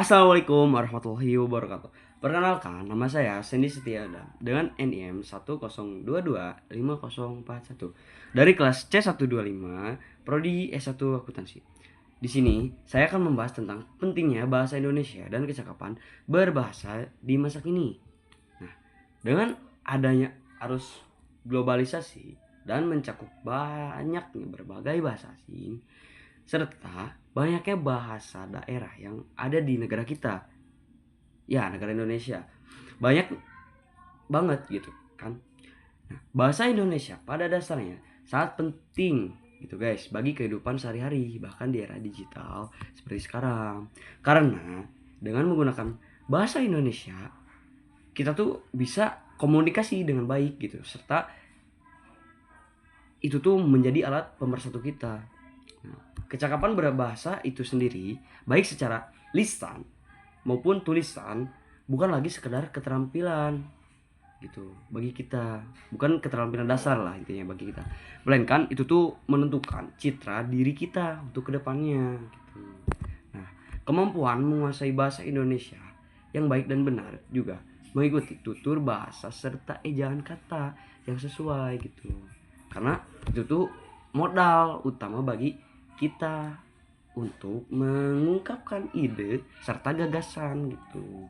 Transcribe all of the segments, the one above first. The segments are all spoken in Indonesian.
Assalamualaikum warahmatullahi wabarakatuh. Perkenalkan, nama saya Sandy Setiada dengan NIM 1022501 dari kelas C125 Prodi S1 Akuntansi. Di sini saya akan membahas tentang pentingnya bahasa Indonesia dan kecakapan berbahasa di masa kini. Nah, dengan adanya arus globalisasi dan mencakup banyaknya berbagai bahasa asing serta banyaknya bahasa daerah yang ada di negara kita, ya negara Indonesia, banyak banget gitu kan. Nah, bahasa Indonesia pada dasarnya sangat penting gitu guys bagi kehidupan sehari-hari bahkan di era digital seperti sekarang, karena dengan menggunakan bahasa Indonesia kita tuh bisa komunikasi dengan baik gitu, serta itu tuh menjadi alat pemersatu kita. Nah, kecakapan berbahasa itu sendiri, baik secara lisan maupun tulisan, bukan lagi sekedar keterampilan gitu bagi kita, bukan keterampilan dasar lah intinya bagi kita, melainkan itu tuh menentukan citra diri kita untuk kedepannya gitu. Nah, kemampuan menguasai bahasa Indonesia yang baik dan benar juga mengikuti tutur bahasa serta ejaan kata yang sesuai gitu, karena itu tuh modal utama bagi kita untuk mengungkapkan ide serta gagasan gitu.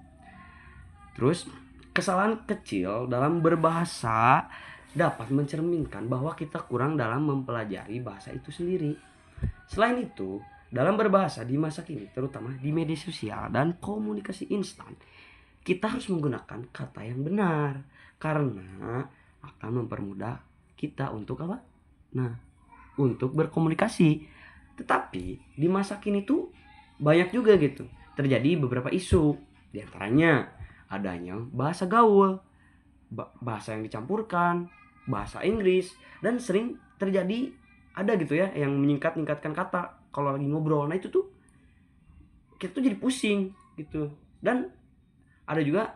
Terus, kesalahan kecil dalam berbahasa dapat mencerminkan bahwa kita kurang dalam mempelajari bahasa itu sendiri. Selain itu, dalam berbahasa di masa kini, terutama di media sosial dan komunikasi instan, kita harus menggunakan kata yang benar karena akan mempermudah kita untuk apa? Nah, untuk berkomunikasi. Tetapi di masa kini tuh banyak juga gitu terjadi beberapa isu, di antaranya adanya bahasa gaul, bahasa yang dicampurkan, bahasa Inggris, dan sering terjadi ada gitu ya yang menyingkat-nyingkatkan kata kalau lagi ngobrol. Nah, itu tuh kita tuh jadi pusing gitu. Dan ada juga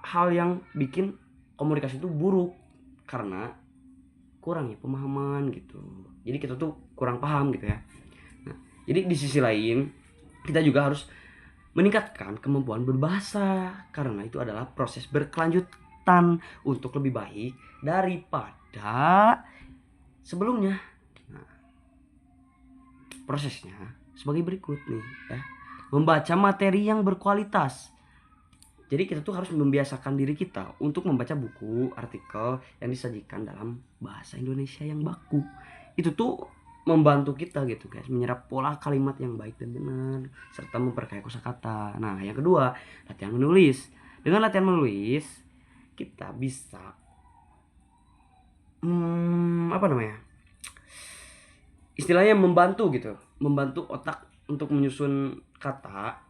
hal yang bikin komunikasi itu buruk karena kurangnya pemahaman gitu. Jadi kita tuh kurang paham gitu ya. Nah, jadi di sisi lain kita juga harus meningkatkan kemampuan berbahasa karena itu adalah proses berkelanjutan untuk lebih baik daripada sebelumnya. Nah, prosesnya sebagai berikut nih ya. Membaca materi yang berkualitas. Jadi kita tuh harus membiasakan diri kita untuk membaca buku, artikel yang disajikan dalam bahasa Indonesia yang baku. Itu tuh membantu kita gitu guys, menyerap pola kalimat yang baik dan benar serta memperkaya kosakata. Nah, yang kedua, latihan menulis. Dengan latihan menulis, kita bisa apa namanya? Istilahnya membantu gitu, membantu otak untuk menyusun kata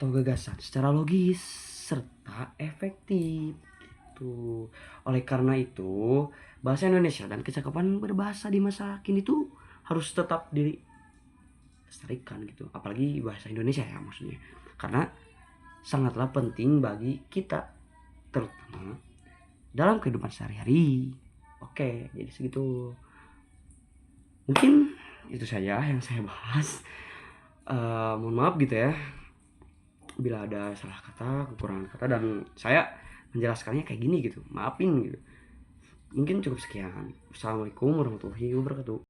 atau gagasan secara logis serta efektif gitu. Oleh karena itu, bahasa Indonesia dan kecakapan berbahasa di masa kini tuh harus tetap dilestarikan gitu. Apalagi bahasa Indonesia ya maksudnya. Karena sangatlah penting bagi kita terutama dalam kehidupan sehari-hari. Oke, jadi segitu. Mungkin itu saja yang saya bahas. Mohon maaf gitu ya bila ada salah kata, kekurangan kata, dan saya menjelaskannya kayak gini gitu, maafin gitu. Mungkin cukup sekian. Assalamualaikum warahmatullahi wabarakatuh.